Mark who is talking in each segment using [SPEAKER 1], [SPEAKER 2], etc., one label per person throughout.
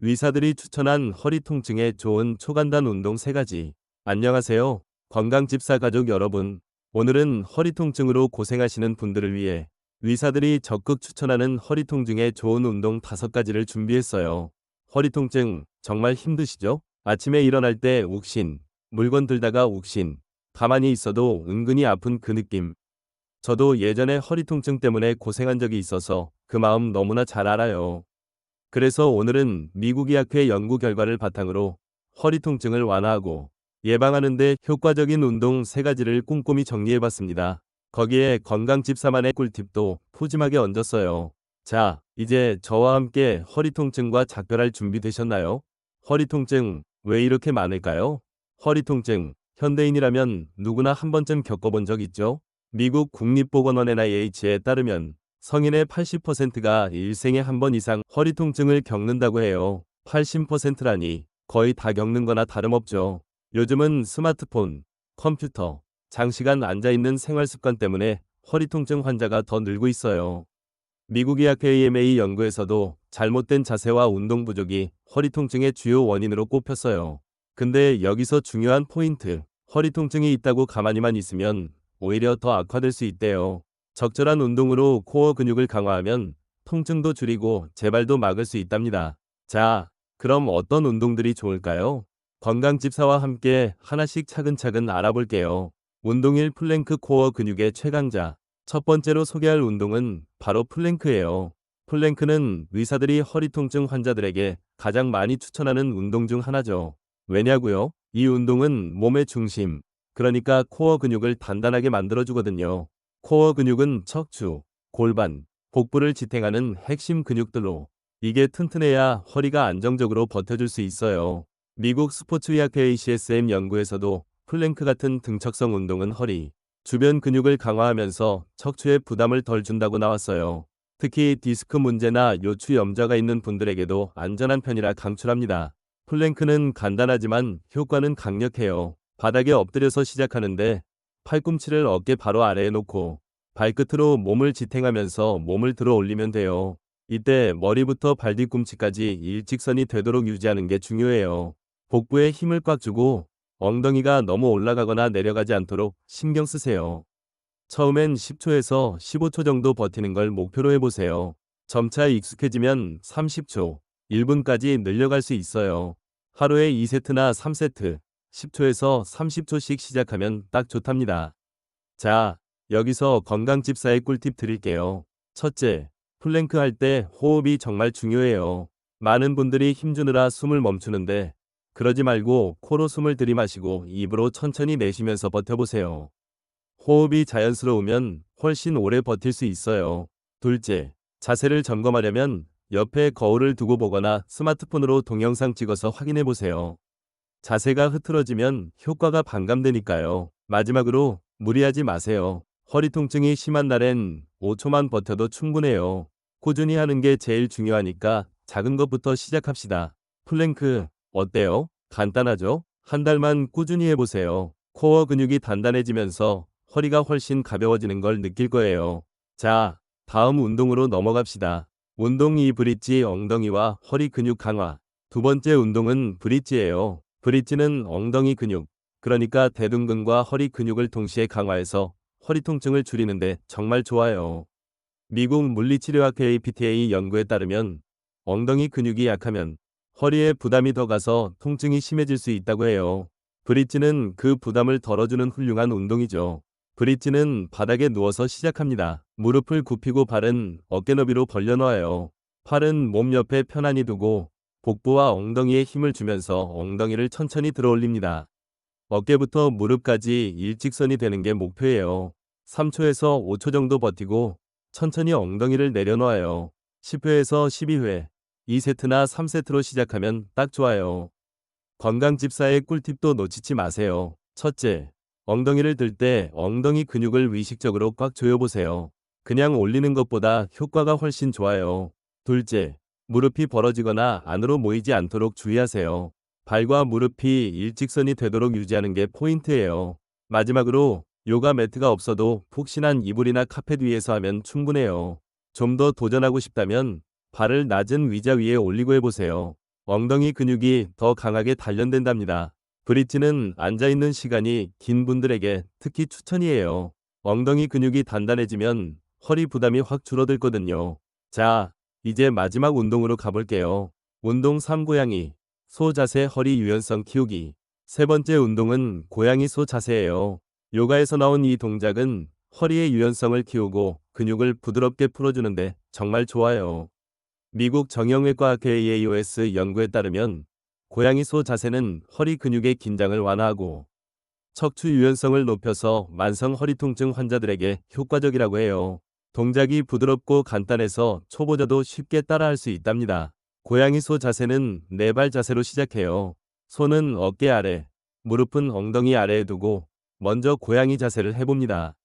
[SPEAKER 1] 의사들이 추천한 허리 통증에 좋은 초간단 운동 3가지. 안녕하세요. 건강집사 가족 여러분. 오늘은 허리 통증으로 고생하시는 분들을 위해 의사들이 적극 추천하는 허리 통증에 좋은 운동 5가지를 준비했어요. 허리 통증 정말 힘드시죠? 아침에 일어날 때 욱신, 물건 들다가 욱신, 가만히 있어도 은근히 아픈 그 느낌. 저도 예전에 허리 통증 때문에 고생한 적이 있어서 그 마음 너무나 잘 알아요. 그래서 오늘은 미국의학회 연구 결과를 바탕으로 허리 통증을 완화하고 예방하는 데 효과적인 운동 3가지를 꼼꼼히 정리해봤습니다. 거기에 건강집사만의 꿀팁도 푸짐하게 얹었어요. 자, 이제 저와 함께 허리 통증과 작별할 준비 되셨나요? 허리 통증 왜 이렇게 많을까요? 허리 통증, 현대인이라면 누구나 한 번쯤 겪어본 적 있죠? 미국 국립보건원 NIH에 따르면 성인의 80%가 일생에 한 번 이상 허리 통증을 겪는다고 해요. 80%라니 거의 다 겪는 거나 다름없죠. 요즘은 스마트폰, 컴퓨터, 장시간 앉아있는 생활 습관 때문에 허리 통증 환자가 더 늘고 있어요. 미국 의학회 AMA 연구에서도 잘못된 자세와 운동 부족이 허리 통증의 주요 원인으로 꼽혔어요. 근데 여기서 중요한 포인트, 허리 통증이 있다고 가만히만 있으면 오히려 더 악화될 수 있대요. 적절한 운동으로 코어 근육을 강화하면 통증도 줄이고 재발도 막을 수 있답니다. 자, 그럼 어떤 운동들이 좋을까요? 건강집사와 함께 하나씩 차근차근 알아볼게요. 운동 1 플랭크 코어 근육의 최강자. 첫 번째로 소개할 운동은 바로 플랭크예요. 플랭크는 의사들이 허리 통증 환자들에게 가장 많이 추천하는 운동 중 하나죠. 왜냐고요? 이 운동은 몸의 중심, 그러니까 코어 근육을 단단하게 만들어주거든요. 코어 근육은 척추, 골반, 복부를 지탱하는 핵심 근육들로 이게 튼튼해야 허리가 안정적으로 버텨줄 수 있어요. 미국 스포츠의학회 ACSM 연구에서도 플랭크 같은 등척성 운동은 허리, 주변 근육을 강화하면서 척추에 부담을 덜 준다고 나왔어요. 특히 디스크 문제나 요추 염좌가 있는 분들에게도 안전한 편이라 강추합니다. 플랭크는 간단하지만 효과는 강력해요. 바닥에 엎드려서 시작하는데 팔꿈치를 어깨 바로 아래에 놓고 발끝으로 몸을 지탱하면서 몸을 들어 올리면 돼요. 이때 머리부터 발 뒤꿈치까지 일직선이 되도록 유지하는 게 중요해요. 복부에 힘을 꽉 주고 엉덩이가 너무 올라가거나 내려가지 않도록 신경 쓰세요. 처음엔 10초에서 15초 정도 버티는 걸 목표로 해보세요. 점차 익숙해지면 30초, 1분까지 늘려갈 수 있어요. 하루에 2세트나 3세트, 10초에서 30초씩 시작하면 딱 좋답니다. 자, 여기서 건강집사의 꿀팁 드릴게요. 첫째, 플랭크 할 때 호흡이 정말 중요해요. 많은 분들이 힘주느라 숨을 멈추는데 그러지 말고 코로 숨을 들이마시고 입으로 천천히 내쉬면서 버텨보세요. 호흡이 자연스러우면 훨씬 오래 버틸 수 있어요. 둘째, 자세를 점검하려면 옆에 거울을 두고 보거나 스마트폰으로 동영상 찍어서 확인해 보세요. 자세가 흐트러지면 효과가 반감되니까요. 마지막으로 무리하지 마세요. 허리 통증이 심한 날엔 5초만 버텨도 충분해요. 꾸준히 하는 게 제일 중요하니까 작은 것부터 시작합시다. 플랭크 어때요? 간단하죠? 한 달만 꾸준히 해보세요. 코어 근육이 단단해지면서 허리가 훨씬 가벼워지는 걸 느낄 거예요. 자, 다음 운동으로 넘어갑시다. 운동 2 브릿지 엉덩이와 허리 근육 강화. 두 번째 운동은 브릿지예요. 브릿지는 엉덩이 근육, 그러니까 대둔근과 허리 근육을 동시에 강화해서 허리 통증을 줄이는데 정말 좋아요. 미국 물리치료학회 APTA 연구에 따르면 엉덩이 근육이 약하면 허리에 부담이 더 가서 통증이 심해질 수 있다고 해요. 브릿지는 그 부담을 덜어주는 훌륭한 운동이죠. 브릿지는 바닥에 누워서 시작합니다. 무릎을 굽히고 발은 어깨 너비로 벌려놓아요. 팔은 몸 옆에 편안히 두고 복부와 엉덩이에 힘을 주면서 엉덩이를 천천히 들어 올립니다. 어깨부터 무릎까지 일직선이 되는 게 목표예요. 3초에서 5초 정도 버티고 천천히 엉덩이를 내려놓아요. 10회에서 12회, 2세트나 3세트로 시작하면 딱 좋아요. 건강집사의 꿀팁도 놓치지 마세요. 첫째, 엉덩이를 들 때 엉덩이 근육을 의식적으로 꽉 조여보세요. 그냥 올리는 것보다 효과가 훨씬 좋아요. 둘째, 무릎이 벌어지거나 안으로 모이지 않도록 주의하세요. 발과 무릎이 일직선이 되도록 유지하는 게 포인트예요. 마지막으로 요가 매트가 없어도 푹신한 이불이나 카펫 위에서 하면 충분해요. 좀 더 도전하고 싶다면 발을 낮은 의자 위에 올리고 해보세요. 엉덩이 근육이 더 강하게 단련된답니다. 브릿지는 앉아있는 시간이 긴 분들에게 특히 추천이에요. 엉덩이 근육이 단단해지면 허리 부담이 확 줄어들거든요. 자, 이제 마지막 운동으로 가볼게요. 운동 3. 고양이 소 자세 허리 유연성 키우기. 세 번째 운동은 고양이 소 자세예요. 요가에서 나온 이 동작은 허리의 유연성을 키우고 근육을 부드럽게 풀어주는데 정말 좋아요. 미국 정형외과학회 AAOS 연구에 따르면 고양이 소 자세는 허리 근육의 긴장을 완화하고 척추 유연성을 높여서 만성 허리 통증 환자들에게 효과적이라고 해요. 동작이 부드럽고 간단해서 초보자도 쉽게 따라할 수 있답니다. 고양이 소 자세는 4발 자세로 시작해요. 손은 어깨 아래, 무릎은 엉덩이 아래에 두고 먼저 고양이 자세를 해봅니다.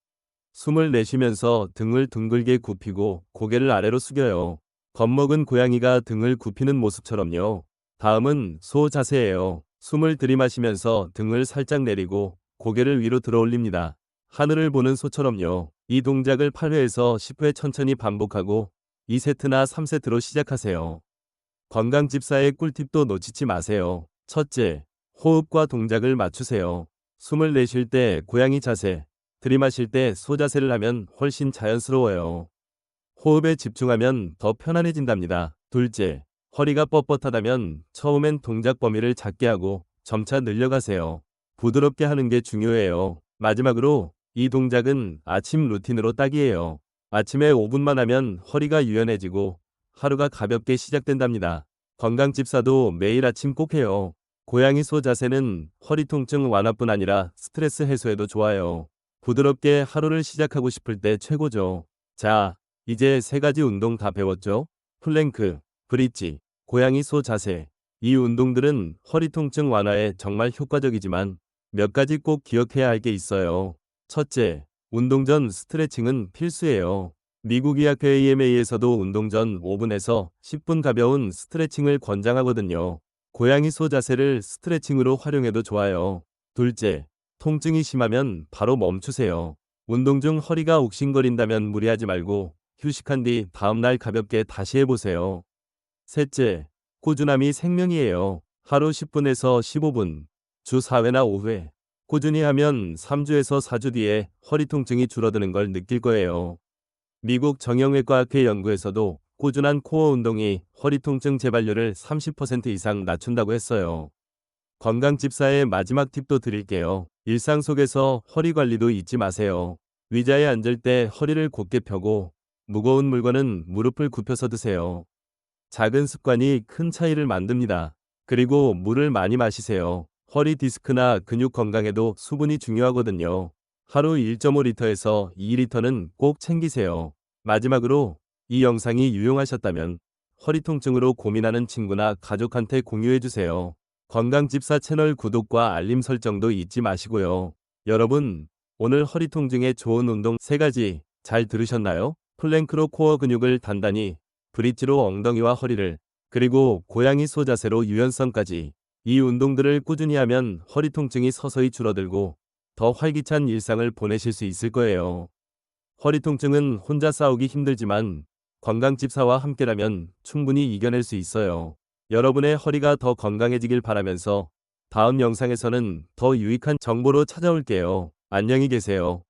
[SPEAKER 1] 숨을 내쉬면서 등을 둥글게 굽히고 고개를 아래로 숙여요. 겁먹은 고양이가 등을 굽히는 모습처럼요. 다음은 소 자세예요. 숨을 들이마시면서 등을 살짝 내리고 고개를 위로 들어 올립니다. 하늘을 보는 소처럼요. 이 동작을 8회에서 10회 천천히 반복하고 2세트나 3세트로 시작하세요. 건강집사의 꿀팁도 놓치지 마세요. 첫째, 호흡과 동작을 맞추세요. 숨을 내쉴 때 고양이 자세, 들이마실 때 소 자세를 하면 훨씬 자연스러워요. 호흡에 집중하면 더 편안해진답니다. 둘째, 허리가 뻣뻣하다면 처음엔 동작 범위를 작게 하고 점차 늘려가세요. 부드럽게 하는 게 중요해요. 마지막으로 이 동작은 아침 루틴으로 딱이에요. 아침에 5분만 하면 허리가 유연해지고 하루가 가볍게 시작된답니다. 건강집사도 매일 아침 꼭 해요. 고양이 소 자세는 허리 통증 완화뿐 아니라 스트레스 해소에도 좋아요. 부드럽게 하루를 시작하고 싶을 때 최고죠. 자, 이제 3가지 운동 다 배웠죠? 플랭크, 브릿지, 고양이 소 자세. 이 운동들은 허리 통증 완화에 정말 효과적이지만 몇 가지 꼭 기억해야 할 게 있어요. 첫째, 운동 전 스트레칭은 필수예요. 미국 의학회 AMA에서도 운동 전 5분에서 10분 가벼운 스트레칭을 권장하거든요. 고양이 소 자세를 스트레칭으로 활용해도 좋아요. 둘째, 통증이 심하면 바로 멈추세요. 운동 중 허리가 욱신거린다면 무리하지 말고 휴식한 뒤 다음날 가볍게 다시 해보세요. 셋째, 꾸준함이 생명이에요. 하루 10분에서 15분, 주 4회나 5회. 꾸준히 하면 3주에서 4주 뒤에 허리 통증이 줄어드는 걸 느낄 거예요. 미국 정형외과학회 연구에서도 꾸준한 코어 운동이 허리 통증 재발률을 30% 이상 낮춘다고 했어요. 건강집사의 마지막 팁도 드릴게요. 일상 속에서 허리 관리도 잊지 마세요. 의자에 앉을 때 허리를 곧게 펴고 무거운 물건은 무릎을 굽혀서 드세요. 작은 습관이 큰 차이를 만듭니다. 그리고 물을 많이 마시세요. 허리 디스크나 근육 건강에도 수분이 중요하거든요. 하루 1.5리터에서 2리터는 꼭 챙기세요. 마지막으로 이 영상이 유용하셨다면 허리 통증으로 고민하는 친구나 가족한테 공유해주세요. 건강집사 채널 구독과 알림 설정도 잊지 마시고요. 여러분, 오늘 허리 통증에 좋은 운동 3가지 잘 들으셨나요? 플랭크로 코어 근육을 단단히, 브릿지로 엉덩이와 허리를, 그리고 고양이 소 자세로 유연성까지. 이 운동들을 꾸준히 하면 허리 통증이 서서히 줄어들고 더 활기찬 일상을 보내실 수 있을 거예요. 허리 통증은 혼자 싸우기 힘들지만 건강집사와 함께라면 충분히 이겨낼 수 있어요. 여러분의 허리가 더 건강해지길 바라면서 다음 영상에서는 더 유익한 정보로 찾아올게요. 안녕히 계세요.